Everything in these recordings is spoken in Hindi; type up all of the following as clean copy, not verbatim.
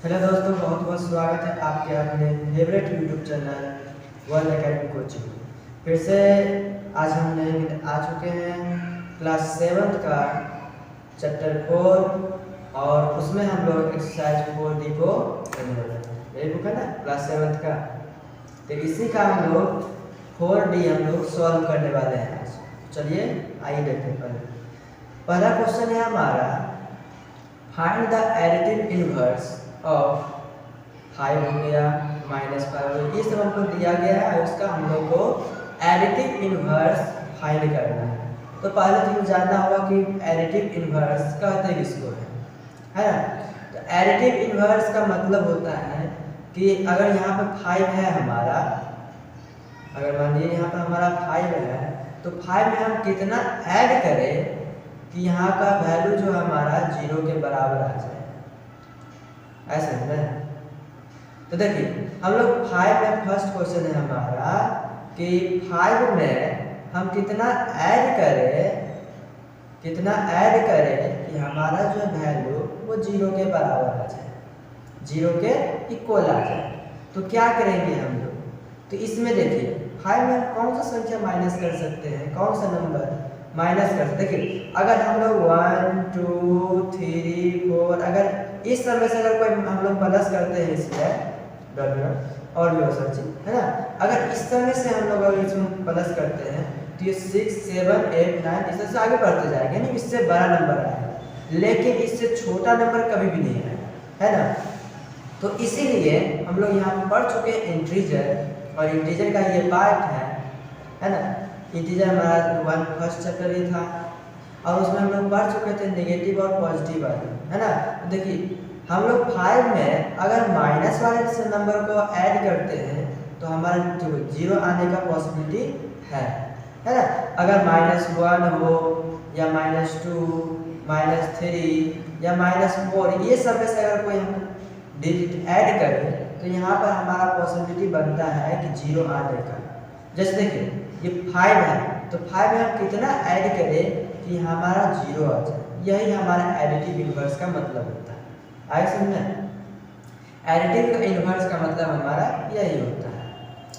हेलो दोस्तों, बहुत बहुत स्वागत है आपके अपने favourite YouTube channel world academy coaching. फिर से आज हम आ चुके हैं क्लास 7 का चैप्टर 4 और उसमें हम लोग एक्सरसाइज 4D को करने वाले हैं। यही बुक है ना क्लास 7 का, तो इसी का हम लोग 4D हम लोग सॉल्व करने वाले हैं आज। चलिए आइए देखते हैं। पहला क्वेश्चन है हमारा, find the additive inverse of 5 हो गया, -5 हो गया, ये सब हमको दिया गया है। उसका हम लोग को एडिटिव इनवर्स फाइंड करना है। तो पहले तो जानना होगा कि एडिटिव इनवर्स कहते किसको है ना। तो एडिटिव इनवर्स का मतलब होता है कि अगर यहाँ पर 5 है हमारा, अगर मान लीजिए यहाँ पर हमारा 5 है, तो 5 में हम कितना ऐड करें कि यहाँ का वैल्यू जो हमारा 0 के बराबर आ जाए, ऐसा है ना। तो देखिए हम लोग 5 में फर्स्ट क्वेश्चन है हमारा कि 5 में हम कितना ऐड करें कि हमारा जो वैल्यू वो 0 के बराबर आ जाए, 0 के इक्वल आ जाए। तो क्या करेंगे हम लोग, तो इसमें देखिए 5 में कौन सा संख्या माइनस कर सकते हैं, कौन सा नंबर माइनस कर सकते हैं। देखिए अगर हम लोग 1 2 3 4 अगर इस समय से अगर कोई हम लोग प्लस करते हैं इसमें और भी बहुत चीज है ना, अगर इस समय से हम लोग अगर इसमें प्लस करते हैं तो ये 6 7 8 9 इस तरह से आगे बढ़ते जाएंगे, नहीं इससे बड़ा नंबर आएगा, लेकिन इससे छोटा नंबर कभी भी नहीं आएगा, है ना। तो इसीलिए हम लोग यहाँ पढ़ चुके हैं इंटीजर, और इंटीजर का ये पार्ट है ना। इंटीजर हमारा 1 फर्स्ट चैप्टर ही था, और उसमें हम लोग पढ़ चुके थे नेगेटिव और पॉजिटिव वाले, है ना। तो देखिए हम लोग 5 में अगर माइनस वाले से नंबर को ऐड करते हैं तो हमारा जो 0 आने का पॉसिबिलिटी है ना। अगर -1 हो या -2 -3 या -4 ये सब में से अगर कोई हम डिजिट ऐड करें तो यहाँ पर हमारा पॉसिबिलिटी बनता है कि 0 आने का। जैसे देखिए ये 5 है, तो 5 में हम कितना ऐड करें कि हमारा 0 आ जाए, यही हमारा एडिटिव इनवर्स का मतलब होता है। आए समझे, एडिटिव इनवर्स का मतलब हमारा यही होता है।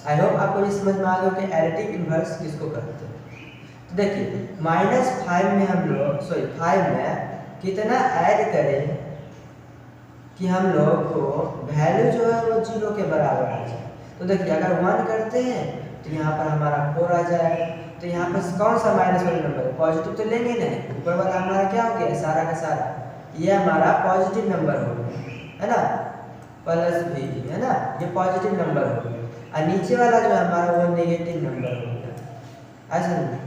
आई होप आपको ये समझ में आ गया कि एडिटिव इनवर्स किसको कहते हैं। तो देखिए -5 में हम लोग 5 में कितना ऐड करें कि हम लोग को वैल्यू जो है वो 0 के बराबर आ जाए। तो देखिए अगर 1 करते हैं तो यहाँ पर हमारा 4 आ जाए, तो यहाँ पर कौन सा माइनस वाला नंबर है, पॉजिटिव तो लेंगे नहीं, ऊपर वाला हमारा क्या हो गया सारा का सारा, ये हमारा पॉजिटिव नंबर हो गया, है ना, प्लस भी है ना, ये पॉजिटिव नंबर हो गया, और नीचे वाला जो है हमारा वो नेगेटिव नंबर हो गया, ऐसा नहीं।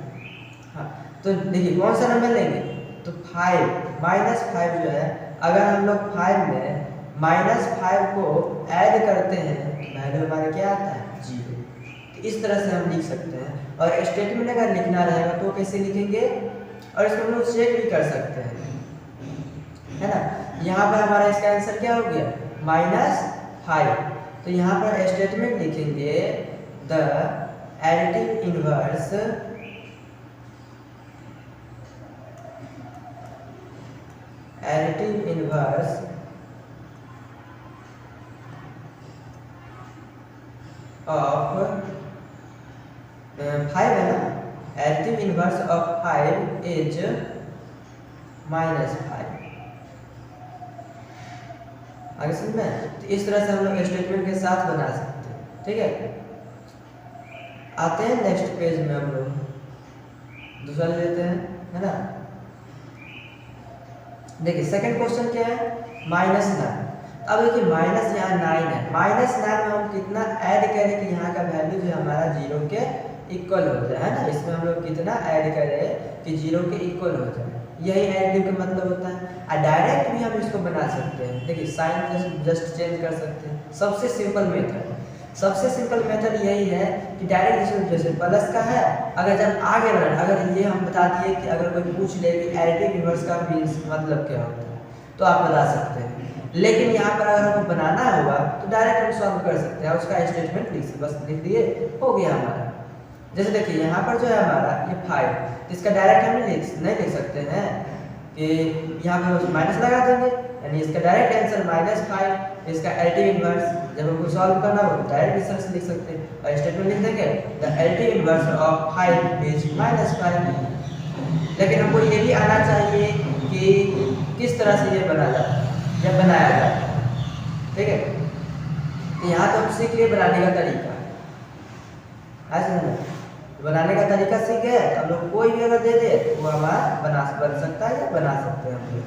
हाँ तो देखिए कौन सा नंबर लेंगे, तो 5 -5 जो है, अगर हम लोग 5 में -5 को ऐड करते हैं तो वैल्यू हमारा क्या आता है 0। तो इस तरह से हम लिख सकते हैं, और स्टेटमेंट अगर लिखना रहेगा तो कैसे लिखेंगे, और इसको हम लोग चेक भी कर सकते हैं, है ना। यहाँ पर हमारा इसका आंसर क्या हो गया -5। तो यहाँ पर स्टेटमेंट लिखेंगे द एडिटिव इनवर्स ऑफ 5 है ना, एडिटिव इनवर्स ऑफ 5 इज -5। आगे समझ में, तो इस तरह से हम लोग स्टेटमेंट के साथ बना सकते हैं, ठीक है। आते हैं नेक्स्ट पेज में, हम लोग दूसरा ले लेते हैं, है ना। देखिए सेकंड क्वेश्चन क्या है, -9। अब देखिए माइनस यहाँ 9 है, -9 में हम कितना ऐड करें कि यहाँ का वैल्यू जो हमारा 0 के इक्वल हो जाए, है ना। इसमें हम लोग कितना ऐड करें कि 0 के इक्वल हो जाए, यही एडिटिव का मतलब होता है। और डायरेक्ट भी हम इसको बना सकते हैं, देखिए साइन जस्ट चेंज कर सकते हैं। सबसे सिंपल मेथड यही है कि डायरेक्ट जैसे प्लस का है, अगर जब आगे बढ़े, अगर ये हम बता दिए कि अगर कोई पूछ ले कि एडिटिव इनवर्स का मीन्स मतलब क्या होता है तो आप बता सकते हैं, लेकिन यहाँ पर अगर हमको बनाना होगा तो डायरेक्ट हम सॉल्व कर सकते हैं, उसका स्टेटमेंट बस लिख दिए, हो गया हमारा। जैसे देखिए यहाँ पर जो है हमारा ये 5, इसका डायरेक्ट हम नहीं लिख सकते हैं कि यहाँ पे माइनस लगा देंगे, यानी इसका डायरेक्ट आंसर -5, इसका एडिटिव इनवर्स, जब हमको सॉल्व करना हो तो डायरेक्ट इस तरह से लिख सकते हैं और स्टेटमेंट लिख देंगे the additive inverse of 5 is -5। लेकिन हमको ये भी आना चाहिए कि किस तरह से ये बना जाता है या बनाया जाता है। ठीक है, तो यहाँ तो हम सीख लिए बनाने का तरीका, ऐसा बनाने का तरीका सीख गए। तो हम लोग कोई भी अगर दे दे तो वो हमारा बन सकता है या बना सकते हैं। हम लोग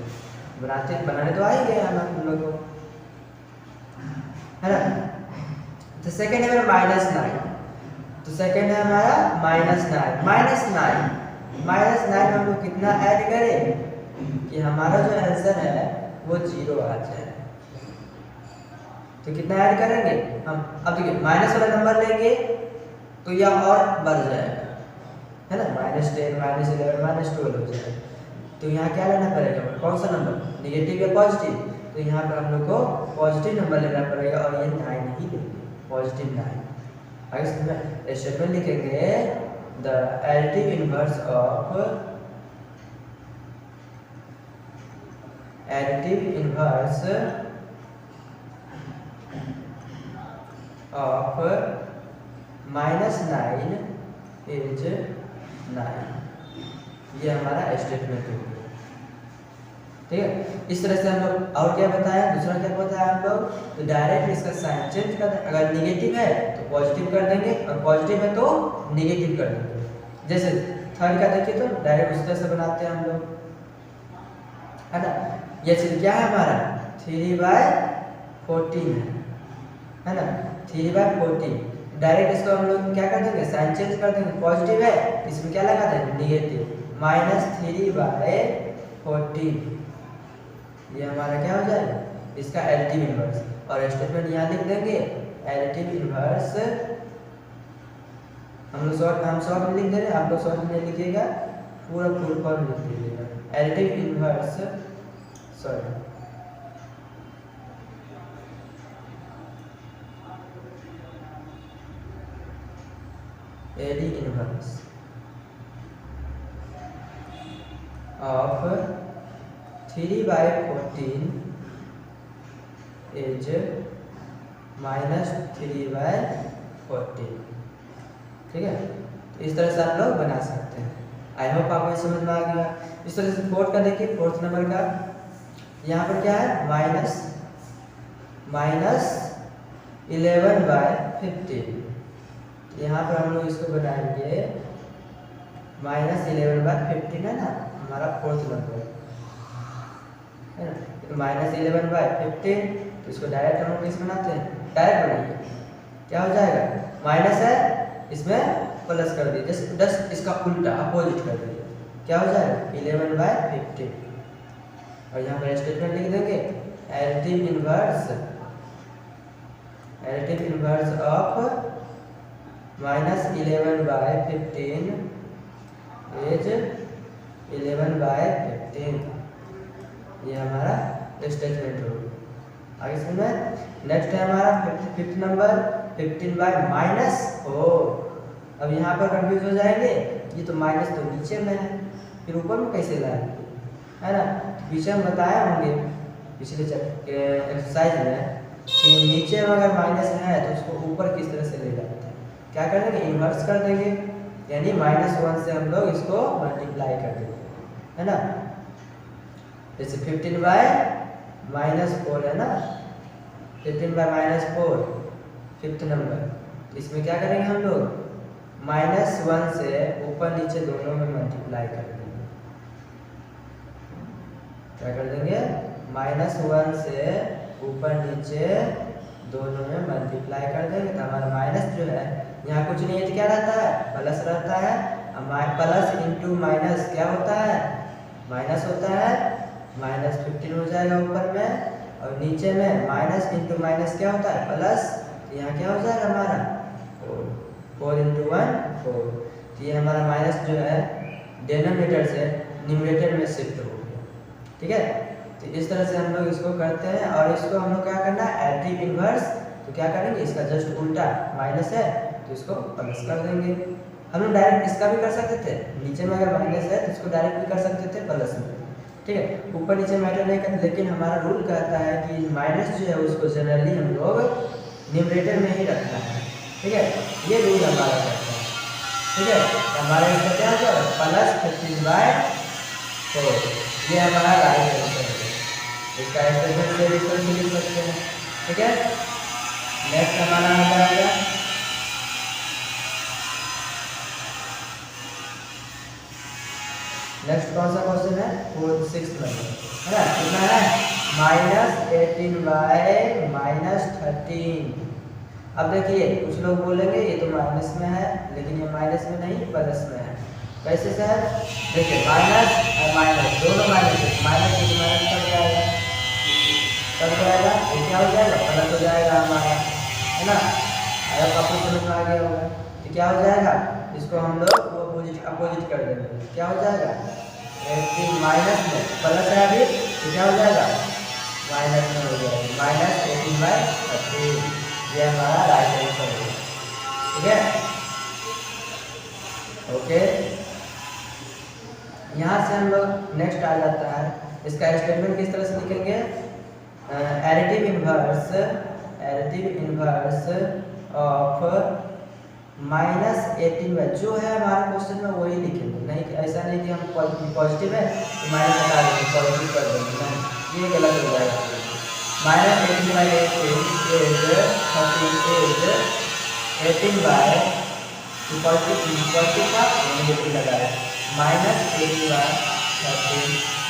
बनाने तो आ ही गए हम लोग को, है ना। तो सेकेंड है मेरा -9, तो सेकेंड है हमारा -9 -9 हम लोग कितना ऐड करें कि हमारा जो आंसर है वो 0 आ जाए। तो कितना ऐड करेंगे हम, अब देखिए माइनस वाला नंबर लेंगे तो यह और बढ़ जाएगा, है ना, -10 -11 -12 हो जाएगा। तो यहाँ क्या लेना पड़ेगा, कौन सा नंबर, नेगेटिव या पॉजिटिव। तो यहाँ पर हम लोग को पॉजिटिव नंबर लेना पड़ेगा और ये 9 ही लेंगे, +9। आगे इसमें स्टेटमेंट लिखेंगे the additive inverse of -9 is 9। ये हमारा स्टेटमेंट हो गया। ठीक है, इस तरह से हम लोग और क्या बताया, दूसरा क्या बताया हम लोग, तो डायरेक्ट इसका साइन चेंज कर दें। अगर नेगेटिव है तो पॉजिटिव कर देंगे और पॉजिटिव है तो नेगेटिव कर देंगे। जैसे थर्ड का देखिए तो डायरेक्ट उस तरह से बनाते हैं हम लोग, है ना। ये चीज क्या है हमारा 3/14 है ना, 3/14। डायरेक्ट इसको हम लोग क्या कर देंगे, साइन चेंज कर देंगे। पॉजिटिव है इसमें क्या लगा देंगे, नेगेटिव, -3/14। ये हमारा क्या हो जाएगा, इसका एडिटिव इनवर्स। और स्टेटमेंट यहाँ लिख देंगे एडिटिव इनवर्स, हम शॉर्ट में लिख दे रहे हैं, आप लोग शॉर्ट में लिखिएगा, पूरा फुल फॉर्म लिख दीजिएगा। Additive inverse, sorry ad inverse of 3/14 is -3/14। ठीक है, तो इस तरह से आप लोग बना सकते हैं। आई होप आपको ये समझ में आ गया। इस तरह से फोर्थ का देखिए, फोर्थ नंबर का यहाँ पर क्या है, -11/15। यहाँ पर हम लोग इसको बनाएंगे -11/15 है ना, हमारा फोर्थ नंबर है ना। तो -11/15, तो इसको डायरेक्ट हम लोग किस बनाते हैं, डायरेक्ट बनाइए, क्या हो जाएगा, माइनस है इसमें प्लस कर दीजिए, जस्ट इसका उल्टा अपोजिट कर दीजिए, क्या हो जाएगा 11/15। और यहाँ पर स्टेटमेंट लिख देंगे एडिटिव इनवर्स ऑफ -11/15 इज 11/15। ये हमारा स्टेटमेंट होगा। आगे सुनना, नेक्स्ट है हमारा फिफ्थ नंबर 15/-4। अब यहाँ पर कंफ्यूज हो जाएंगे, ये तो माइनस तो नीचे में है, फिर ऊपर में कैसे लाएंगे, है ना। पीछे हम बताए होंगे पिछले एक्सरसाइज में कि नीचे में अगर माइनस है तो उसको ऊपर किस तरह से ले जाते हैं, क्या कर देंगे, इन्वर्स कर देंगे, यानी -1 से हम लोग इसको मल्टीप्लाई कर देंगे, है ना। जैसे 15/-4 है ना, 15/-4 फिफ्थ नंबर। तो इसमें क्या करेंगे हम लोग, -1 से ऊपर नीचे दोनों में मल्टीप्लाई कर देंगे। क्या कर देंगे, -1 से ऊपर नीचे दोनों में मल्टीप्लाई कर देंगे। तो हमारा माइनस जो है यहाँ कुछ नहीं है तो क्या रहता है, प्लस रहता है। प्लस इंटू माइनस क्या होता है, माइनस होता है, -15 हो जाएगा ऊपर में, और नीचे में माइनस इंटू माइनस क्या होता है, प्लस। यहाँ क्या हो जाएगा हमारा 4 इंटू 1 4। तो ये हमारा माइनस जो है डिनोमिनेटर से न्यूमरेटर में शिफ्ट हो गया। ठीक है, तो इस तरह से हम लोग इसको करते हैं। और इसको हम लोग क्या करना है, एडिटिव इनवर्स, तो क्या करेंगे, इसका जस्ट उल्टा, माइनस है तो इसको प्लस कर देंगे। हम लोग डायरेक्ट इसका भी कर सकते थे, नीचे में अगर माइनस है तो इसको डायरेक्ट भी कर सकते थे प्लस में, ठीक है, ऊपर नीचे मैटर नहीं करता, लेकिन हमारा रूल कहता है कि माइनस जो है उसको जनरली हम लोग न्यूमरेटर में ही रखना है। ठीक है, ये रूल हमारा कहता है। ठीक है, तो हमारा इसका क्या होगा +15/4, ये हमारा राइट आंसर है। इसका स्टेटमेंट से लिख सकते हैं। ठीक है, नेक्स्ट हमारा आ जाएगा नेक्स्ट कौन सा क्वेश्चन है, 6 नंबर है ना, कितना है -18/-13। अब देखिए कुछ लोग बोलेंगे ये तो माइनस में है, लेकिन ये माइनस में नहीं प्लस में है। कैसे सर, देखिए माइनस और माइनस दोनों माइनस कट जाएगा, कट जाएगा, ये क्या हो जाएगा प्लस हो जाएगा हमारा, है ना। अगर आपको समझ में आ गया होगा तो क्या हो जाएगा, इसको हम लोग अपोजिट कर देंगे, क्या हो जाएगा 18 माइनस में प्लस है अभी तो क्या हो जाएगा माइनस में हो जाएगा, -18/13, ये हमारा राइट आंसर है। ठीक है, ओके। यहाँ से हम लोग नेक्स्ट आ जाता है, इसका स्टेटमेंट किस तरह से लिखेंगे, एडिटिव इनवर्स ऑफ -18 जो है हमारा क्वेश्चन में वही लिखेंगे, नहीं ऐसा नहीं कि हम पॉजिटिव है तो माइनस हटा देंगे पॉजिटिव कर देंगे, नहीं ये गलत हो जाएगा। -18/18 इज 18/, पॉजिटिव का नेगेटिव लगाया, -18/13,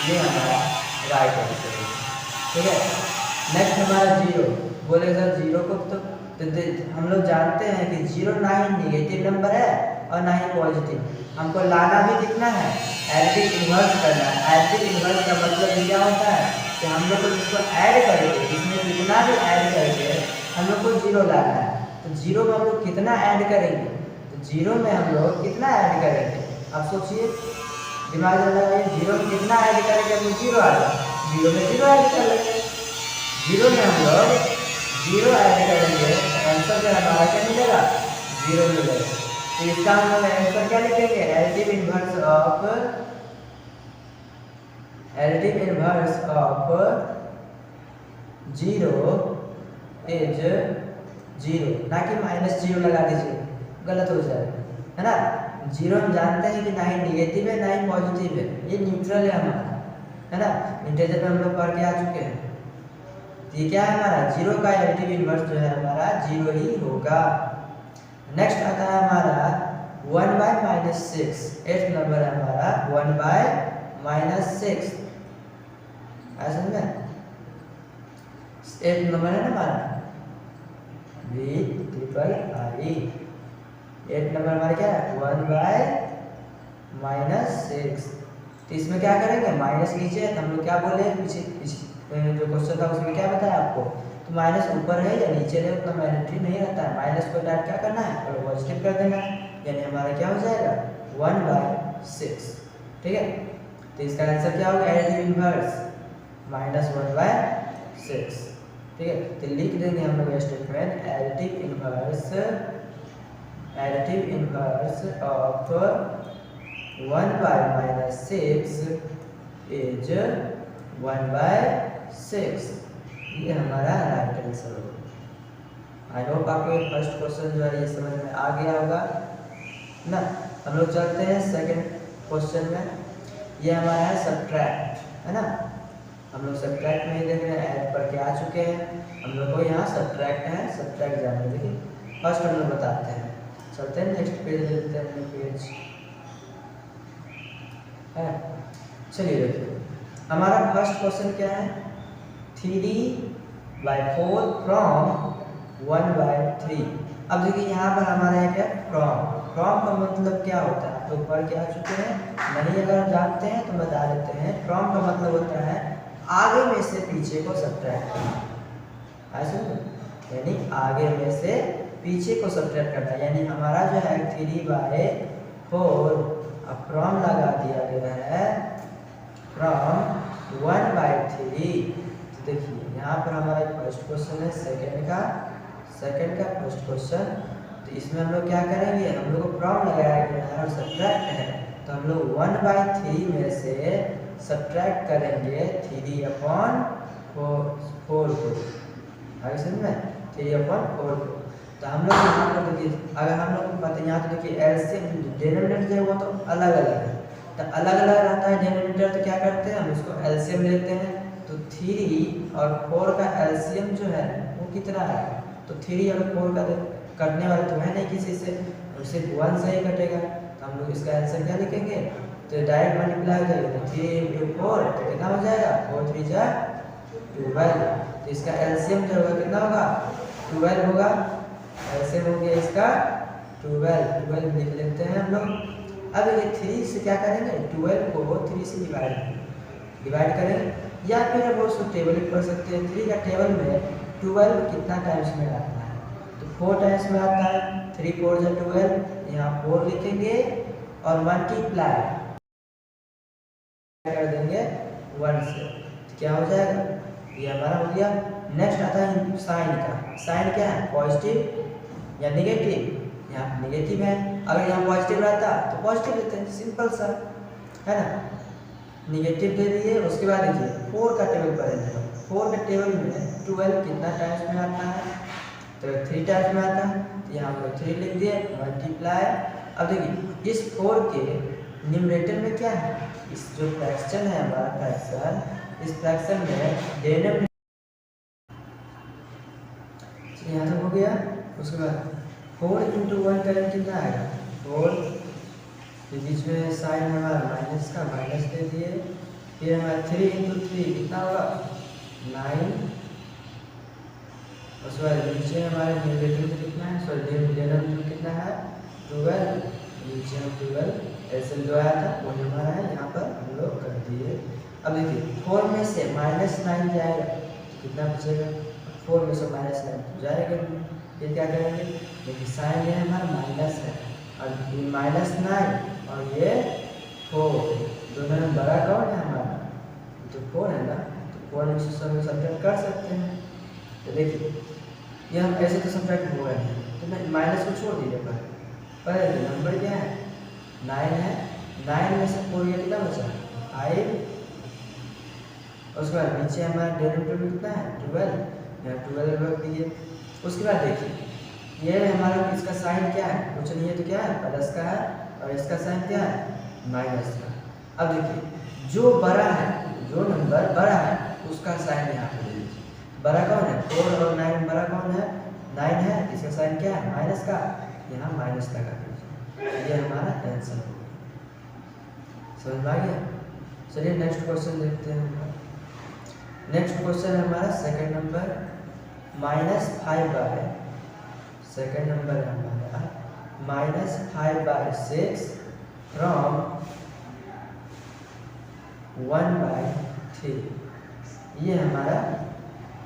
ये हमारा राइट आंसर है। ठीक है, नेक्स्ट हमारा 0, बोले सर 0 को तो हम लोग जानते हैं कि 0 ना ही नेगेटिव नंबर है और ना ही पॉजिटिव, हमको लाना भी कितना है एडिटिव इन्वर्स करना है। एडिटिव इन्वर्स का मतलब क्या होता है कि हम लोग को इसको ऐड करके, इसमें कितना भी ऐड करके हम लोग को 0 लाना है। तो 0 में हम लोग कितना ऐड करेंगे, तो 0 में हम लोग कितना ऐड करेंगे, आप सोचिए, दिमाग में लगाइए, 0 में कितना ऐड करेंगे तो 0 आ जाए, 0 में 0 ऐड कर लेंगे, 0 में हम लोग 0 ऐड करेंगे, आंसर जो हमारा क्या मिलेगा 0 मिलेगा। तो इसका हम लोग आंसर क्या लिखेंगे, एडिटिव इनवर्स ऑफ 0 इज 0, ना कि -0 लगा दीजिए, गलत हो जाएगा, है ना। 0 हम जानते हैं कि ना ही नेगेटिव है ना ही पॉजिटिव है, ये न्यूट्रल है हमारा, है ना। इंटीजर में हम लोग पढ़ के आ चुके हैं। ये क्या है हमारा 0 का एडिटिव इनवर्स जो है हमारा 0 ही होगा। नेक्स्ट आता है हमारा 1/-6, 8th नंबर है हमारा 1/-6, ऐसा है 8th नंबर है ना हमारा VIII, 8th नंबर हमारा क्या है 1/-6। तो इसमें क्या करेंगे, माइनस लीजिए, तो हम लोग क्या बोले पीछे जो क्वेश्चन था उसमें क्या बताया आपको, तो माइनस ऊपर है या नीचे है उतना मैंडेटरी नहीं रहता है, माइनस को डायरेक्ट क्या करना है और पॉजिटिव कर देना है, यानी हमारा क्या हो जाएगा 1/6। ठीक है, तो इसका आंसर क्या होगा एडिटिव इनवर्स -1/6। ठीक है, तो लिख देंगे हम लोग statement additive inverse of 1/-6 is 1/6, ये हमारा राइट आंसर होगा। आई होप आपको फर्स्ट क्वेश्चन जो है ये समझ में आ गया होगा ना। हम लोग चलते हैं सेकंड क्वेश्चन में, ये हमारा है सब्ट्रैक्ट, है ना। हम लोग सब्ट्रैक्ट में ही देख रहे हैं, ऐड पर के आ चुके हैं, हम लोग को यहाँ सब्ट्रैक्ट है, सब्ट्रैक्ट जाने देखिए फर्स्ट हम लोग बताते हैं। चलते हैं नेक्स्ट पेज देखते हैं, पेज है, चलिए देखिए हमारा फर्स्ट क्वेश्चन क्या है 3/4 फ्रॉम 1/3। अब देखिए यहाँ पर हमारा एक है फ्रॉम का मतलब क्या होता है, आप लोग पढ़ के आ चुके हैं, नहीं अगर जानते हैं तो बता देते हैं। फ्रॉम का मतलब होता है आगे में से पीछे को सब्ट्रैक्ट करना, ऐसे यानी आगे में से पीछे को सब्ट्रैक्ट करना, यानी हमारा जो है 3/4 अब फ्रॉम लगा दिया गया है फ्रॉम 1/3। तो देखिए यहाँ पर हमारा फर्स्ट क्वेश्चन है, सेकंड का फर्स्ट क्वेश्चन। तो इसमें हम लोग क्या करेंगे, हम लोग को फ्रॉम लगाया गया है और सब्ट्रैक्ट है, तो हम लोग 1/3 में से सब्ट्रैक्ट करेंगे 3/4 को, आगे समझ में 3/4 को। तो हम लोग यहाँ पर देखिए, अगर हम लोग को पता है यहाँ तो देखिए एलसीएम डिनोमिनेटर जो है वो तो अलग अलग है, तो अलग अलग रहता है डिनोमिनेटर, तो क्या करते हैं हम उसको एलसीएम लेते हैं। तो 3 और 4 का एलसीएम जो है वो कितना है, तो 3 और 4 का कटने वाला तो है नहीं किसी से, सिर्फ 1 से ही कटेगा, तो हम लोग इसका आंसर क्या लिखेंगे, तो डायरेक्ट मल्टीप्लाई हो जाएगा, 3 × 4 तो कितना हो जाएगा, 4 × 3 = 12। तो इसका एलसीएम जो होगा कितना होगा, 12 होगा, एलसीएम हो गया इसका 12 लिख लेते हैं हम लोग। अब ये 3 से क्या करेंगे, 12 को 3 से डिवाइड करेंगे, या फिर हम उसको टेबल में पढ़ सकते हैं। 3 का टेबल में 12 कितना टाइम्स में आता है, तो 4 टाइम्स में आता है, 3 × 4 = 12, यहाँ 4 लिखेंगे और मल्टीप्लाई कर देंगे 1 से, तो क्या हो जाएगा, ये हमारा हो गया। नेक्स्ट आता है साइन का। साइन क्या है, पॉजिटिव या नेगेटिव, यहाँ नेगेटिव है, अगर यहाँ पॉजिटिव रहता तो पॉजिटिव लेते हैं, सिंपल सा है ना। नेगेटिव दे दिए, उसके बाद देखिए 4 का टेबल पढ़ेंगे। 4 के टेबल में 12 कितना टाइम्स में आता है, तो 3 टाइम्स में आता है, तो यहाँ पर 3 लिख दिए, मल्टीप्लाई। अब देखिए इस 4 के न्यूमरेटर में क्या है, इस जो फ्रैक्शन है हमारा फ्रैक्शन, इस फ्रैक्शन में डिनोमिनेटर यहाँ तक हो गया। उसके बाद 4 × 1 करेंगे कितना आएगा, 4 के बीच में साइन हमारा माइनस का, माइनस दे दिए, फिर हमारा 3 × 3 कितना होगा, 9। उसके बाद नीचे हमारे न्यूमरेटर में कितना है, सॉरी डिनोमिनेटर कितना है, 12, नीचे हम 12 ऐसे जो आया था वही हमारा है, यहाँ पर हम लोग कर दिए। अब देखिए 4 में से -9 जाएगा तो कितना बचेगा, 4 में से -9 जाएगा, फिर क्या करेंगे, देखिए साइन ये हमारा माइनस है, और ये -9 और ये 4, दोनों में बड़ा कौन है हमारा, तो 4 है ना, तो 4 में से सब सब्ट्रैक्ट कर सकते हैं। तो देखिए ये हम ऐसे तो सब्ट्रैक्ट हुआ है, तो मैं माइनस को छोड़ दीजिए पर नंबर क्या है, 9 है, 9 में से 4 ये कितना बचा, 5। उसके बाद नीचे हमारा डिनोमिनेटर में कितना है, 12, यहाँ 12 रख दिए। उसके बाद देखिए ये हमारा इसका साइन क्या है, कुछ नहीं है तो क्या है, प्लस का है, और इसका साइन क्या है, माइनस का। अब देखिए जो बड़ा है, जो नंबर बड़ा है उसका साइन यहाँ पे दे दीजिए। बड़ा कौन है, 4 और 9 बड़ा कौन है, 9 है, इसका साइन क्या है, माइनस का, यहाँ माइनस लगा दीजिए। ये हमारा आंसर हो गया, समझ में आ गया। चलिए नेक्स्ट क्वेश्चन देखते हैं। नेक्स्ट क्वेश्चन है हमारा सेकंड नंबर, -5/, सेकंड नंबर है हमारा -5/6 फ्रॉम 1/3, ये हमारा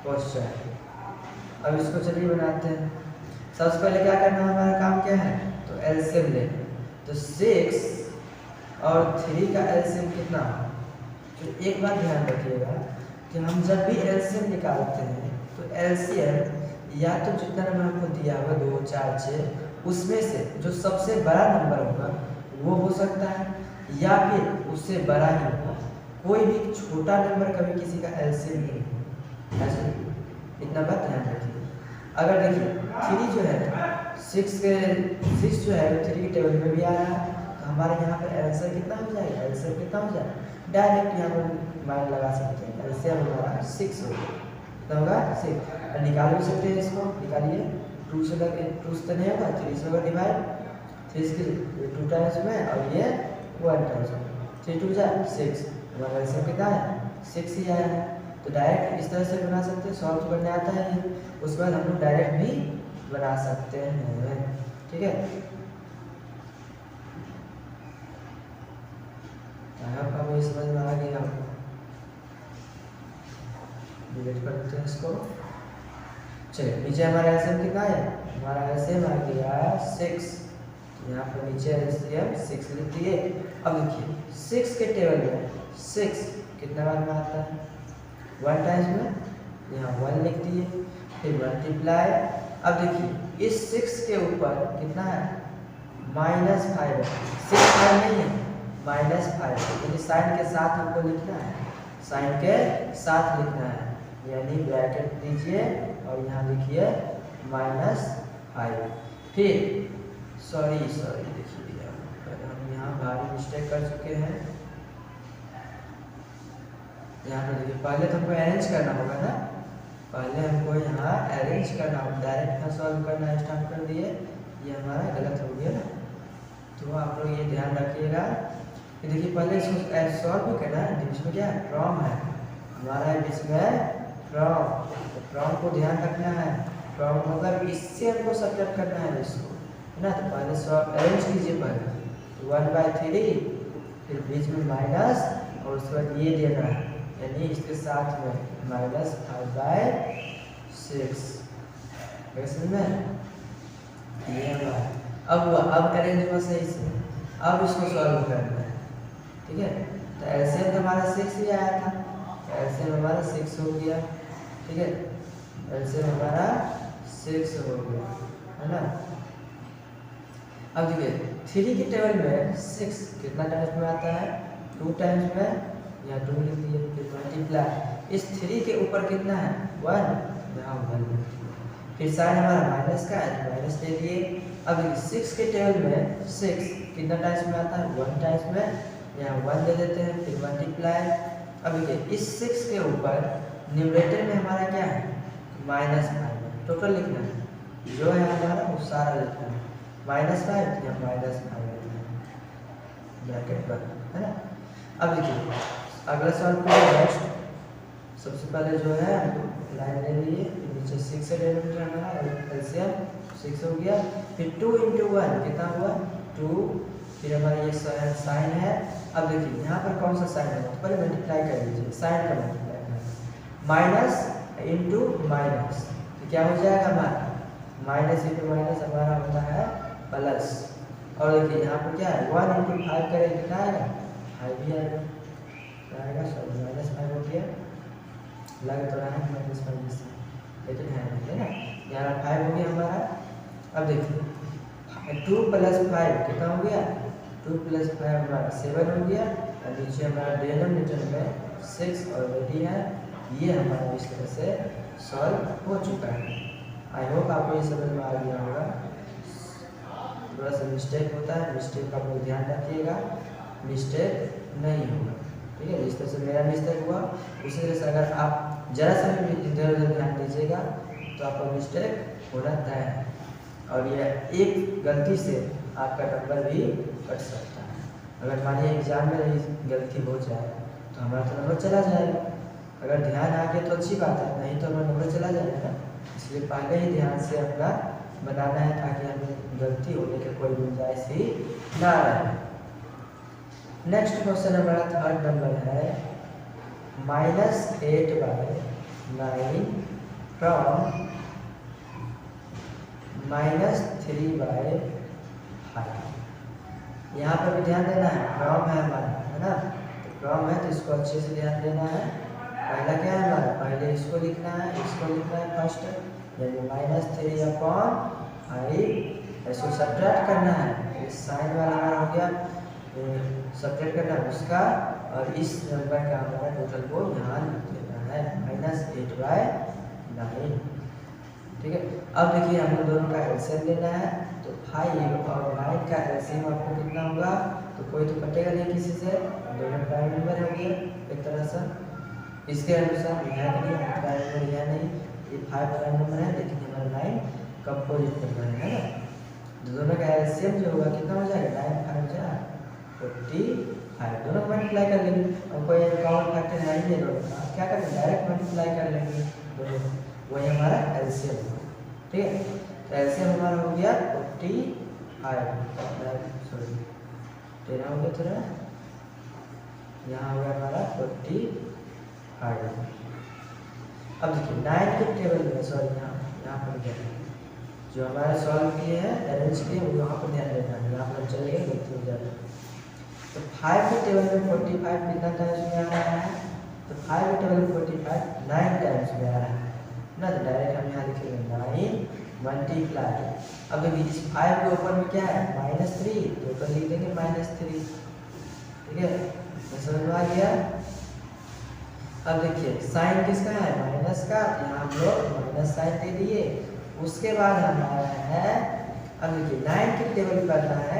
क्वेश्चन है। अब इसको चलिए बनाते हैं। सबसे पहले क्या करना है, हमारा काम क्या है, तो एलसीएम लेना। तो 6 और 3 का एलसीएम कितना, तो एक बात ध्यान रखिएगा कि हम जब भी एलसीएम निकालते हैं तो एलसीएम या तो जितना नंबर आपको दिया होगा 2, 4, 6, उसमें से जो सबसे बड़ा नंबर होगा वो हो सकता है, या फिर उससे बड़ा ही होगा, कोई भी छोटा नंबर कभी किसी का एलसीएम नहीं होगा, ऐसे इतना बात ध्यान रखिए। अगर देखिए 3 जो है 6 जो है 3 के टेबल में भी आ रहा है, तो हमारे यहाँ पर आंसर कितना हो जाएगा, एलसीएम कितना हो जाएगा, डायरेक्ट यहाँ पर माइंड लगा सकते हैं, एलसीएम हमारा 6 होगा, कितना होगा 6। निकाल भी सकते हैं, इसको निकालिए, 2 से लगे 2 से नहीं होगा, 3 से होगा डिवाइड, 3 से 2 टाइम्स में और ये 1 टाइम्स में, 3 × 2 = 6, हमारा आंसर कितना है, 6 ही आया है। तो डायरेक्ट इस तरह से बना सकते हैं, सॉल्व करने आता है ये, उसके बाद हम लोग डायरेक्ट भी बना सकते हैं, ठीक है। आपको ये समझ में आ गया, आपको डिलीट कर देते हैं इसको। चलिए नीचे हमारा एलसीएम कितना है, हमारा एलसीएम आ गया 6, यहाँ पर नीचे एलसीएम 6 लिख दिए। अब देखिए 6 के टेबल में 6 कितना बार में आता है, 1 टाइम्स में, यहाँ 1 लिख दिए, फिर मल्टीप्लाई। अब देखिए इस 6 के ऊपर कितना है, -5 है, 6 5 नहीं है, -5, यानी साइन के साथ हमको लिखना है, साइन के साथ लिखना है, यानी ब्रैकेट दीजिए और यहाँ लिखिए -5। फिर सॉरी देखिए हम यहाँ भारी मिस्टेक कर चुके हैं। यहाँ पर देखिए पहले तो हमको अरेंज करना होगा ना, पहले हमको यहाँ अरेंज करना होगा, डायरेक्ट यहाँ सॉल्व करना स्टार्ट कर दिए, ये हमारा गलत हो गया ना। तो आप लोग ये ध्यान रखिएगा कि देखिए पहले इसको सॉल्व भी करना है, बीच में क्या है फ्रॉम है हमारा, बीच में फ्रॉम, तो फ्रॉम को ध्यान रखना है, फ्रॉम मतलब इससे हमको सब्ट्रैक्ट करना है इसको, है ना। तो पहले सॉल्व अरेंज कीजिए, पहले तो 1/3, फिर बीच में माइनस और उसके बाद ये देना है, यानी इसके साथ में -5/6, कैसे में ये हमारा अब अरेंज हुआ सही से। अब इसको सॉल्व करना है, ठीक है। तो एलसीएम तो हमारा 6 ही आया था, तो एलसीएम हमारा 6 हो गया, ठीक है। एलसीएम हमारा 6 हो गया, है ना। अब देखिए 3 के टेबल में 6 कितना टाइम्स में आता है, 2 टाइम्स में, यहाँ 2 लिख दिए, फिर मल्टीप्लाई इस 3 के ऊपर कितना है 1, यहाँ 1, फिर साइन हमारा माइनस का है तो माइनस ले दिए। अब 6 के टेबल में 6 कितना टाइम्स में आता है 1 टाइम्स में, यहाँ 1 दे देते हैं, फिर मल्टीप्लाई। अब देखिए इस 6 के ऊपर न्यूमरेटर में हमारा क्या है -5, टोटल लिखना है, जो है हमारा वो सारा लिखना है, -5 या -5 ब्रैकेट पर, है ना। अब देखिए अगला सवाल पूरा नेक्स्ट, सबसे पहले जो है लाइन ले लिए, नीचे 6 से डेरिवेटिव हमारा एलसीएम 6 हो गया, फिर 2 × 1 कितना हुआ 2, फिर हमारा ये साइन है। अब देखिए यहाँ पर कौन सा साइन है, तो पहले मल्टीप्लाई कर लीजिए, साइन का मल्टीप्लाई करना, माइनस इंटू माइनस, तो क्या हो जाएगा हमारा माइनस इंटू माइनस हमारा होता है प्लस। और देखिए यहाँ पर क्या है 1 × 5 करें कितना आएगा 5 भी आएगा, सॉरी -5 हो गया, लग तो रहा है -5 से, लेकिन है ना, यहाँ 5 हो गया हमारा। अब देखिए 2 + 5 कितना हो गया, 2 + 5 हमारा 7 हो गया, और नीचे हमारा डिनोमिनेटर में 6 ऑलरेडी है। ये हमारा इस तरह से सॉल्व हो चुका है। आई होप आपको ये समझ में आ गया होगा। थोड़ा सा मिस्टेक होता है, मिस्टेक का आप लोग ध्यान रखिएगा, मिस्टेक नहीं होगा, ठीक है। जिस तरह से मेरा मिस्टेक हुआ उसी तरह से अगर आप जरा सा भी इधर उधर ध्यान दीजिएगा तो आपका मिस्टेक होना तय है, और यह एक गलती से आपका नंबर भी कट सकता है। अगर मानिए एग्जाम में यही गलती हो जाए तो हमारा तो नंबर चला जाएगा, अगर ध्यान आ गया तो अच्छी बात है, नहीं तो हमारा नंबर चला जाएगा ना। इसलिए पहले ही ध्यान से अपना बनाना है ताकि हमें गलती होने की कोई गुंजाइश ही ना रहे। नेक्स्ट क्वेश्चन हमारा 3rd नंबर है, -8/9 फ्रॉम -3/5। यहाँ पर भी ध्यान देना है, फ्रॉम है हमारा, है ना। तो फ्रॉम है तो इसको अच्छे से ध्यान देना है। पहला क्या है हमारा, पहले इसको लिखना है, इसको लिखना है फर्स्ट, यानी -3/5, इसको सब्ट्रैक्ट करना है, इस साइन वाला हमारा हो गया, सब्ट्रैक्ट करना है उसका, और इस नंबर का हमारा टोटल को यहाँ लिख देना है -8/9, ठीक है। अब देखिए हम लोग दोनों का एलसीएम लेना है, तो 5 और 9 का एलसीएम आपको कितना होगा, तो कोई तो कटेगा नहीं किसी से, दोनों प्राइम नंबर हो गया एक तरह से, इसके अनुसार यहाँ के लिए प्राइम नंबर यहाँ नहीं, ये 5 प्राइम नंबर है, लेकिन हमारा 9 कंपोजिट नंबर है ना। तो दोनों का एलसीएम जो होगा कितना हो जाएगा 9 5 जा 45, दोनों मल्टीप्लाई कर लेंगे, और कोई काउंट फैक्टर है ही नहीं दोनों का, क्या करेंगे डायरेक्ट मल्टीप्लाई कर लेंगे दोनों, वही हमारा एलसीएम होगा, ठीक है। तो एलसीएम हमारा हो गया 45, सॉरी 13 हो गया थोड़ा, यहाँ हो गया हमारा 45। अब देखिए 9 के टेबल में, सॉरी यहाँ पर क्या जो हमारा सॉल्व किए हैं अरेंज किए वो यहाँ पर ध्यान देना है, यहाँ पर चलेगा गलती हो जाएगा। तो 5 के टेबल में 45 कितना टाइम्स में आ रहा है, तो 5 के टेबल में 45 9 टाइम्स में आ रहा है ना, तो डायरेक्ट हम यहाँ लिखेंगे 9 मल्टीप्लाई। अब देखिए इस 5 के ऊपर में क्या है -3, तो ऊपर लिख देंगे -3, ठीक है, समझ में आ गया। अब देखिए साइन किसका है, माइनस का, यहाँ हम लोग माइनस साइन दे दिए। उसके बाद हमारा है, अब देखिए 9 के टेबल करना है।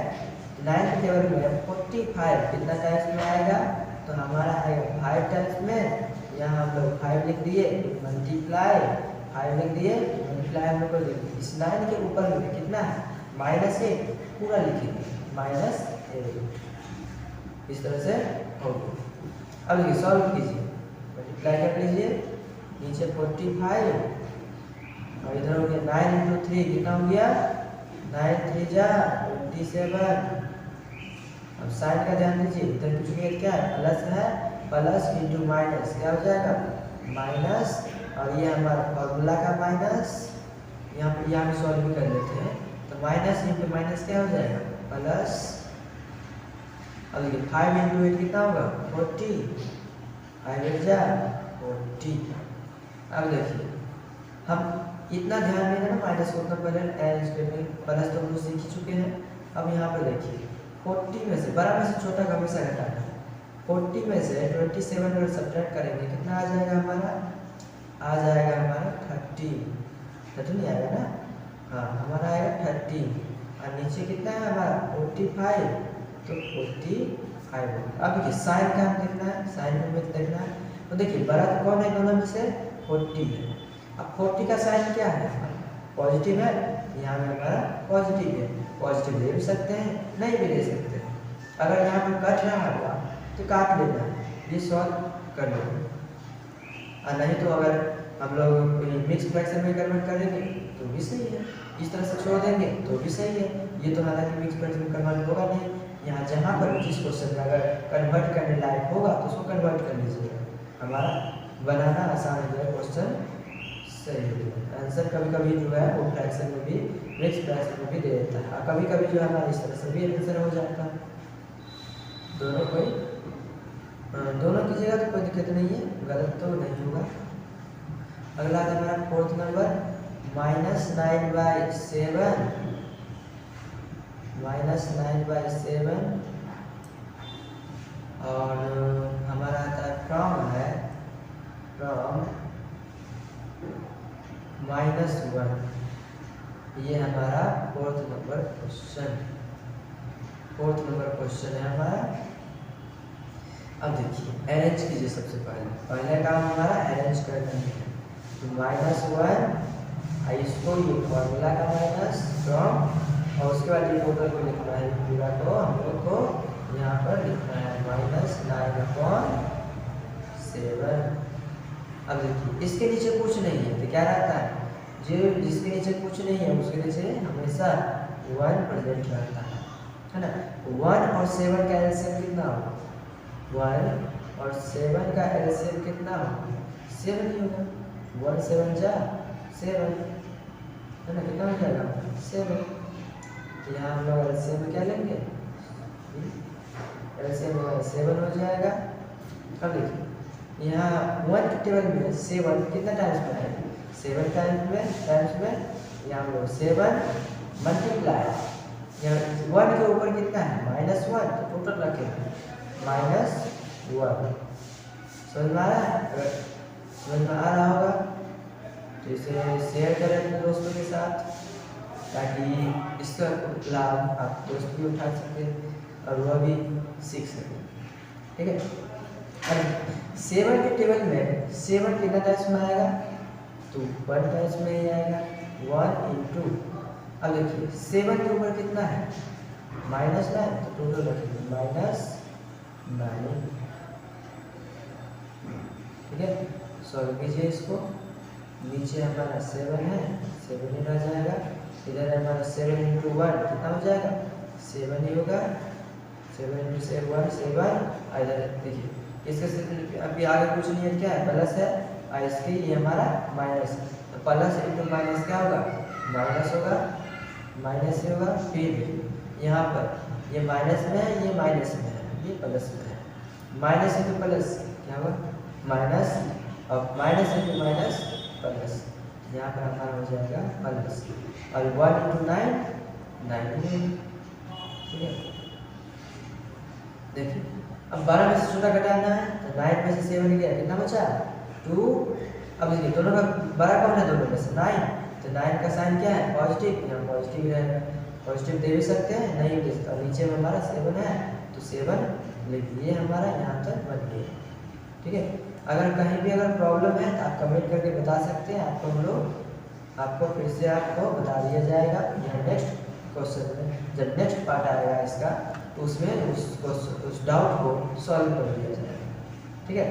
9 के टेबल में 45 कितना टाइम्स में आएगा, तो हमारा आएगा 5 टाइम्स में। यहाँ हम लोग 5 लिख दिए, मल्टीप्लाई 5 लिख दिए, मल्टीप्लाई हम लोग लिख दिए। इस 9 के ऊपर में कितना है, -8 पूरा लिखेंगे, -8 इस तरह से हो गया। अब देखिए सॉल्व कीजिए, मल्टीप्लाई कर लीजिए, नीचे 45 और इधर हो गया 9 × 3 कितना हो गया, 9 3 जा 27। अब साइन का ध्यान दीजिए, इधर कुछ नहीं क्या है, प्लस है, प्लस इंटू माइनस क्या हो जाएगा, माइनस, और ये हमारा फॉर्मूला का माइनस, यहाँ पे सॉल्व भी कर लेते हैं। तो माइनस इंटू माइनस क्या हो जाएगा, प्लस। अब देखिए 5 × 8 कितना होगा, 40, 5 8 जा 40। अब देखिए हम इतना ध्यान में ना माइनस को उतना पहले टेन स्टेटमेंट प्लस तो हम लोग सीख चुके हैं। अब यहाँ पर देखिए 40 में से बड़ा में से छोटा का हमेशा घटाना है। 40 में से 27 अगर सब्ट्रैक्ट करेंगे कितना आ जाएगा हमारा, आ जाएगा हमारा 30 नहीं आएगा ना, हाँ हमारा आएगा 30। और नीचे कितना है हमारा 45, तो 45। अब देखिए साइन का हम देखना है, साइन में देखना है। तो देखिए बड़ा कौन है दोनों में से, 40 है। अब 40 का साइन क्या है, पॉजिटिव है, यहाँ में हमारा पॉजिटिव है। पॉजिटिव ले भी सकते हैं, नहीं भी ले सकते हैं। अगर यहाँ पर कट रहा होगा तो काट लेना, ये सॉल्व कर लेना। और नहीं तो अगर हम लोग मिक्स फ्रैक्शन में कन्वर्ट करेंगे तो भी सही है, इस तरह से छोड़ देंगे तो भी सही है। ये तो हालांकि मिक्स फ्रैक्शन में कन्वर्ट होगा नहीं, यहाँ जहाँ पर जिस क्वेश्चन में अगर कन्वर्ट करने लायक होगा तो उसको कन्वर्ट कर लीजिएगा, हमारा बनाना आसान हो जाए, क्वेश्चन सही हो जाए। आंसर कभी कभी जो है वो फ्रैक्शन में भी, मिक्स फ्रैक्शन में भी दे देता है, और कभी कभी जो है हमारा इस तरह से भी आंसर हो जाता है। दोनों कीजिएगा तो कोई दिक्कत नहीं है, गलत तो नहीं होगा। अगला है हमारा 4th नंबर, -9/7, -9/7, और हमारा आता है फ्रॉम है, फ्रॉम -1। ये हमारा 4th number question, 4th number question है हमारा। अब देखिए अरेंज कीजिए, सबसे पहले काम हमारा अरेंज करना है। तो -1 इसको ये फॉर्मूला का माइनस फ्रॉम, और उसके बाद ये टोटल को लिखना है, पूरा को हम लोग को यहाँ पर लिखना है -9/7। अब देखिए इसके नीचे कुछ नहीं है तो क्या रहता है, जो जिसके नीचे कुछ नहीं है उसके नीचे हमेशा 1 प्रेजेंट रहता है ना। 1 और 7 का एलसीएम कितना होगा, 1 और 7 का एलसीएम कितना होगा, 7 ही होगा। 1 7 जा 7 है ना, कितना हो जाएगा 7। तो यहाँ हम लोग एलसीएम में क्या लेंगे, एलसीएम में 7 हो जाएगा। अब देखिए यहाँ 1 के टेबल में 7 कितना टाइम्स में है, 7 टाइम्स में यहाँ हम लोग 7 मल्टीप्लाई, यहाँ 1 के ऊपर कितना है -1, तो टोटल रखेंगे -1। समझ में आ रहा है, अगर समझ में आ रहा होगा तो इसे शेयर करें अपने दोस्तों के साथ, ताकि इसका लाभ आप दोस्त भी उठा सकें और वह भी सीख सकें, ठीक है। अब 7 के टेबल में 7 कितना टाइम्स में आएगा, तो 1 टाइम्स में ही आएगा, 1 × अब देखिए 7 के ऊपर कितना है -9, तो टोटल रखेंगे -9, ठीक है। सॉल्व कीजिए इसको, नीचे हमारा 7 है, 7 ही रह जाएगा, इधर हमारा 7 × 1 कितना हो जाएगा, 7 ही होगा, 7 × 7 7। इधर देखिए इसके अभी आगे कुछ नहीं है, क्या है प्लस है, और इसके ये हमारा माइनस है, तो प्लस × माइनस क्या होगा, माइनस होगा, माइनस ही होगा। फिर यहाँ पर ये माइनस में है, ये माइनस में है, ये प्लस में है, माइनस × प्लस क्या होगा माइनस, और माइनस × माइनस प्लस, यहाँ पर हमारा हो जाएगा प्लस, और 1 × 9 9, ठीक है। देखिए अब 12 में से छोटा घटाना है तो 9 में से 7 गया, कितना बचा 2। अब देखिए दोनों का बड़ा कौन है, दोनों में से 9, तो 9 का साइन क्या है पॉजिटिव, यहाँ पॉजिटिव रहेगा, पॉजिटिव दे भी सकते हैं नहीं दे सकते। और नीचे में हमारा 7 है तो 7 लिख दिए, हमारा यहाँ तक बन गया। ठीक है, अगर कहीं भी अगर प्रॉब्लम है तो आप कमेंट करके बता सकते हैं, आपको हम लोग आपको फिर से आपको बता दिया जाएगा। यह नेक्स्ट क्वेश्चन में जब नेक्स्ट पार्ट आएगा इसका तो उसमें उस डाउट को सॉल्व कर दिया जाएगा। ठीक है,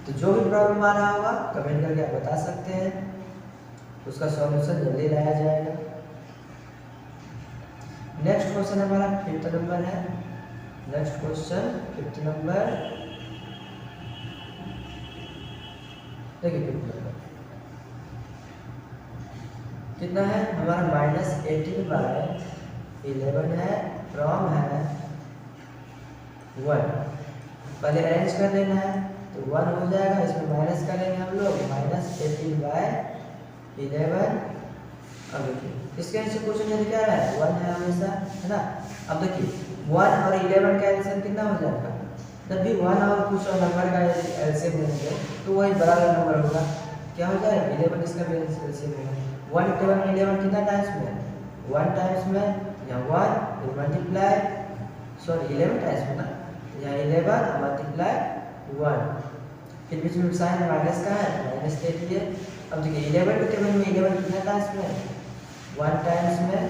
तो जो भी प्रॉब्लम आ रहा होगा कमेंट करके आप बता सकते हैं, उसका सॉल्यूशन जल्दी लाया जाएगा। नेक्स्ट क्वेश्चन हमारा 5th नंबर है। नेक्स्ट क्वेश्चन 5th नंबर, देखिए 5th नंबर कितना है हमारा -18/11 है, फ्रॉम है 1। पहले अरेंज कर लेना है तो 1 हो जाएगा, इसमें माइनस करेंगे हम लोग -18/11। अब देखिए इसके आंसर क्वेश्चन यहाँ क्या है 1 है हमेशा, है ना। अब देखिए 1 और 11 का आंसर कितना हो जाएगा, जब भी 1 और कुछ और नंबर का एलसीएम लेंगे तो वही बड़ा नंबर होगा, क्या हो जाएगा 11 इसका भी एलसीएम होगा। 1 टेबल में 11 कितना टाइम्स में 1 टाइम्स में, यहाँ 1 मल्टीप्लाई 11 टाइम्स में ना, यहाँ 11 मल्टीप्लाई 1, फिर बीच में साइन माइनस का है माइनस दे दिए। अब देखिए 11 टेबल में 11 कितना टाइम्स में 1 टाइम्स में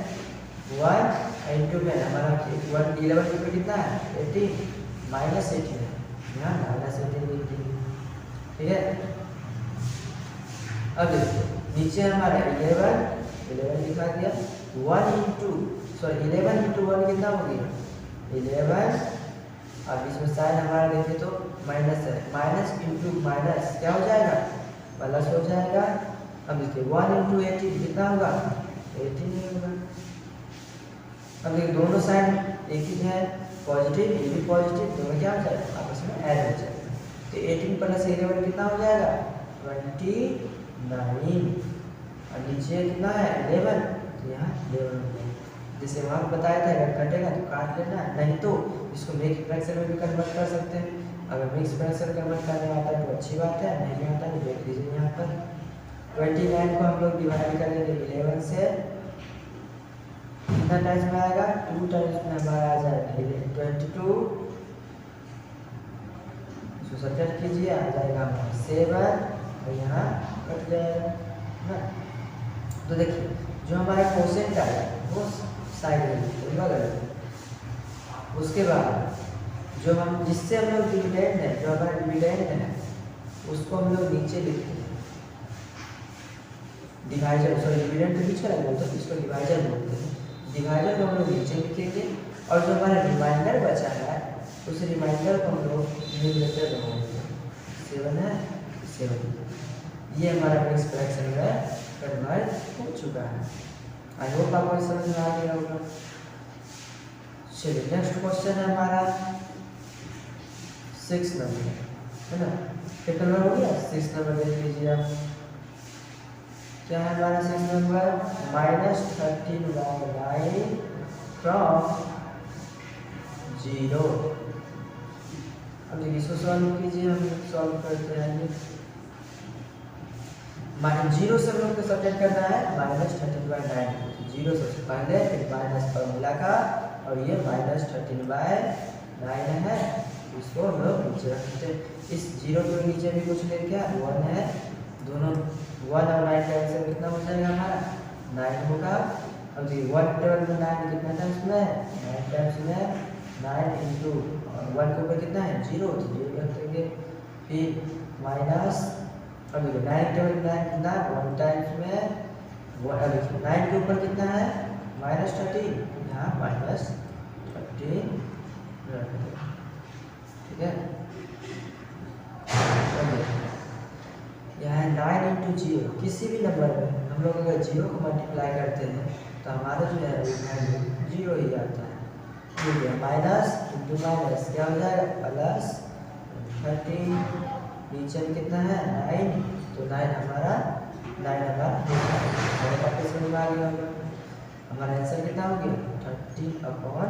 1 इंटू में हमारा 1 11 के ऊपर कितना है 18 -18 है, यहाँ -18 लिख दिए। ठीक है, अब देखिए नीचे हमारा 11 लिखा गया, 11 इंटू 1 कितना हो गया 11। अब इसमें साइन हमारा देखें तो माइनस है, माइनस इंटू माइनस क्या हो जाएगा प्लस हो जाएगा। अब देखिए 1 इंटू 18 कितना होगा 18 ही होगा। अब देखिए दोनों साइन एक ही है, पॉजिटिव ये भी पॉजिटिव, दोनों क्या हो जाएगा आपस में ऐड हो जाएगा। तो 18 + 11 कितना हो जाएगा 29। और नीचे कितना है 11, तो यहाँ 11 हो गया। जैसे वहाँ बताया था अगर कटेगा तो काट लेना, नहीं तो इसको मिक्स फ्रैक्शन में भी कन्वर्ट कर सकते हैं। अगर मिक्स फ्रैक्शन कन्वर्ट करने आता है तो अच्छी बात है, नहीं आता तो देख लीजिए यहाँ पर 29 को हम लोग डिवाइड करेंगे 11 से, कितना टाइम्स में आएगा 2 टाइम्स में हमारा आ जाएगा 22, इसको सब्ट्रैक्ट कीजिए आ जाएगा हमारा 7 और यहाँ कट जाएगा ना। तो देखिए जो हमारा क्वोशिएंट आया वो साइड में बगल में, उसके बाद जो हम जिससे हम लोग डिविडेंड है, जो हमारा डिविडेंड है उसको हम लोग नीचे लिखते हैं, डिवाइजर डिविडेंड के बीच का लगा होता है इसको डिवाइजर बोलते हैं। डिवाइजर को हम लोग नीचे लिखेंगे और जो हमारा रिमाइंडर बचा है उस रिमाइंडर को हम लोग न्यूमरेटर बनाएंगे, 7 है 7। ये हमारा मिक्स फ्रैक्शन में कन्वर्ट हो चुका है। आई होप आपको समझ में आ गया होगा। चलिए नेक्स्ट क्वेश्चन है हमारा 6 नंबर, है ना। कितना नंबर हो गया 6 नंबर देख लीजिए आप, क्या है हमारा 6 नंबर -13/9 फ्रॉम 0। अब देखिए इसको सॉल्व कीजिए, हम सॉल्व करते हैं। 0 से हम लोग को सब्ट्रैक्ट करना है -13/9, 0 सबसे पहले फिर माइनस फॉर्मूला का और ये -13/9 है, इसको हम लोग नीचे रखते हैं। इस 0 के नीचे भी कुछ नहीं क्या 1 है, दोनों 1 और 9 का आंसर कितना हो जाएगा हमारा 9 होगा। अब देखिए 1 टेबल में 9 कितना टाइम्स में 9 टाइम्स में 9 इंटू 1 के ऊपर कितना है 0, तो 0 रख देंगे, फिर माइनस। अब देखिए 9 टेबल में 9 कितना 1 टाइम्स में 9 के ऊपर कितना है -13, यहाँ -13 रख दें। ठीक है, यहाँ 9 इंटू 0, किसी भी नंबर में हम लोग अगर 0 को मल्टीप्लाई करते हैं तो हमारा जो है वैल्यू 0 ही आता है। ठीक है, माइनस इंटू माइनस क्या हो जाएगा +13, नीचे में कितना है 9, तो 9 हमारा समझ में आ गया होगा। हमारा आंसर कितना हो गया 13/9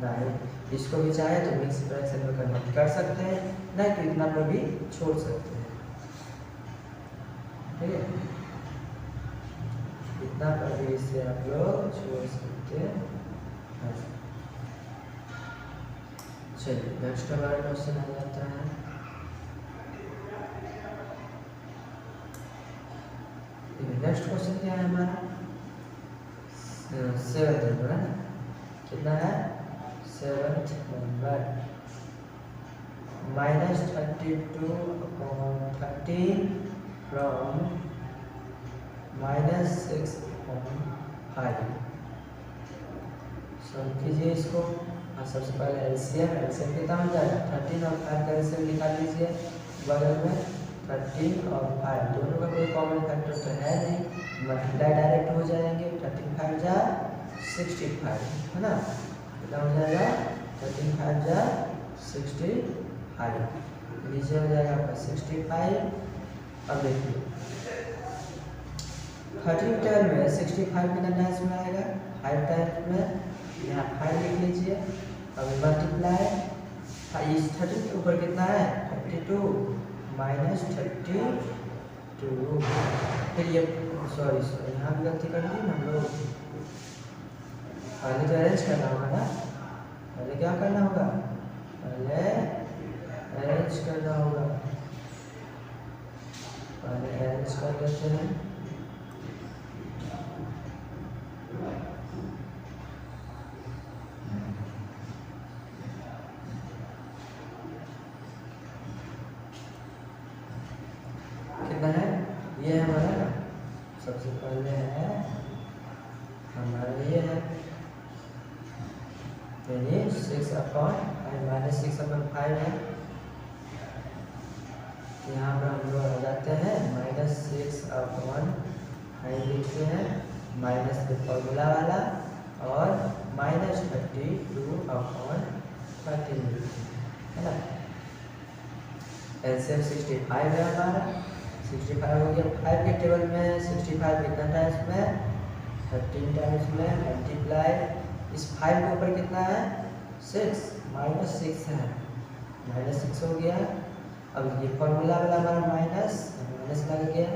9। इसको भी चाहे तो मिक्स फ्रैक्शन में कन्वर्ट कर सकते हैं, नहीं तो इतना पर भी छोड़ सकते हैं, ठीक है, इतना पर भी इसे आप लोग छोड़ सकते हैं। चलिए नेक्स्ट हमारा क्वेश्चन आ जाता है। नेक्स्ट क्वेश्चन क्या है हमारा, 7th नंबर है, कितना है 7th नंबर, -32/13 फ्रॉम -6/5। सॉल्व कीजिए इसको। और सबसे पहले एलसीएम कितना हो जाएगा, 13 और 5 का एलसीएम निकाल लीजिए। बगल में 13 और 5 दोनों का कोई कॉमन फैक्टर तो है नहीं, मल्टीप्लाई डायरेक्ट हो जाएंगे। 13 5 जा 65 है ना, कितना हो जाएगा 13 5 जा 65, नीचे हो जाएगा आपका 65। अब देखिए 13 टर्म में 65 कितना टाइम्स में आएगा, 5 टाइम्स में, यहाँ 5 लिख लीजिए। अब मल्टीप्लाई इस 13 के ऊपर कितना है 32 -32, फिर ये सॉरी यहाँ भी गलती कर दी हम लोग, पहले तो अरेंज करना होगा ना, पहले क्या करना होगा, पहले अरेंज करना होगा, पहले अरेंज कर लेते हैं। कितना है ये है हमारा, सबसे पहले है हमारा ये है, यानी 6/5 है। यहाँ पर हम लोग आ जाते हैं -6/5 लिखते हैं, माइनस के फॉर्मूला वाला, और -32/13 है ना। एलसीएम 65 है हमारा, 65 हो गया। 5 के टेबल में 65 कितना टाइम्स में, 13 टाइम्स में, मल्टीप्लाई इस 5 के ऊपर कितना है 6 -6 है, -6 हो गया। अब ये फॉर्मूला वाला हमारा माइनस लग गया,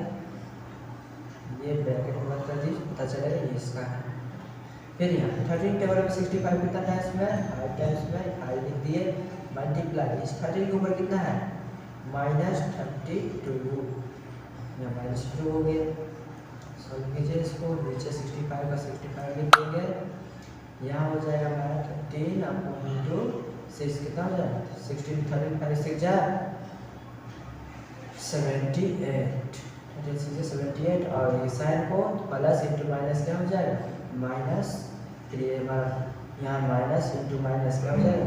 ये ब्रैकेट में मत कर दीजिए, पता चलेगा ये इसका है। फिर यहाँ 13 टेबल में 65 कितना टाइम्स में, 5 टाइम्स में, 5 लिख दिए, मल्टीप्लाई इस 13 के ऊपर कितना है -32, यहाँ -2 हो गया। सॉल्व कीजिए इसको, नीचे 65 का 65 लिख देंगे, यहाँ हो जाएगा हमारा 13/6 कितना हो जाएगा 16 13 5 6 जा 78, और ये साइन को प्लस इंटू माइनस क्या हो जाएगा माइनस, फिर ये हमारा यहाँ माइनस इंटू माइनस क्या हो जाएगा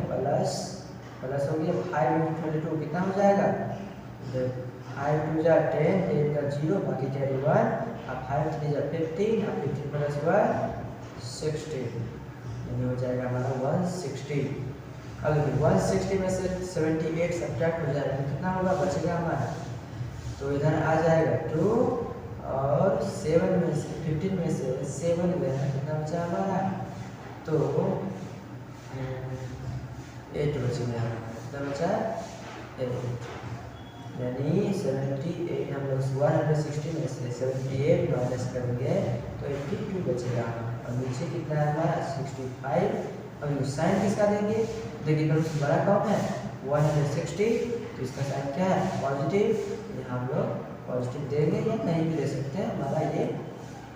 प्लस हो गया। 5 × 22 कितना हो जाएगा, 5 2 जा 10, 10 का 0, बाकी कैरी 1, अब 5 3 जा 15, अब 15 + 1 16, यानी हो जाएगा हमारा 160। अब 160 में से 78 सब्ट्रैक्ट हो जाएगा तो कितना होगा, बचेगा हमारा, तो इधर आ जाएगा 2, और 7 में से 15 में से 7 गया, कितना बचा हमारा, तो 8 बच गया, कितना बचा 8, यानी 78 हम लोग 160 में से 78 माइनस करेंगे तो 82 बचेगा। और नीचे कितना है हमारा 65। अब साइन किसका देंगे, देखिए कौन सा बड़ा कौन है 160, तो इसका साइन क्या है पॉजिटिव, यहाँ हम लोग पॉजिटिव देंगे या नहीं भी दे सकते हैं, हमारा ये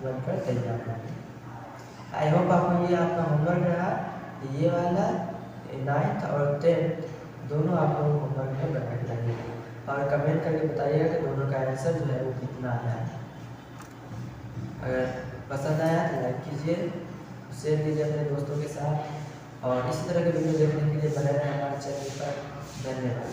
बनकर तैयार है। आई होप आपको ये आपका होमवर्क रहा, ये वाला 9th और 10th दोनों आप लोग होमवर्क में बना के लाइए, और कमेंट करके बताइएगा कि दोनों का आंसर जो है वो कितना आया है। अगर पसंद आया तो लाइक कीजिए, शेयर कीजिए अपने दोस्तों के साथ, और इसी तरह के वीडियो देखने के लिए बने रहें हमारे चैनल पर। धन्यवाद।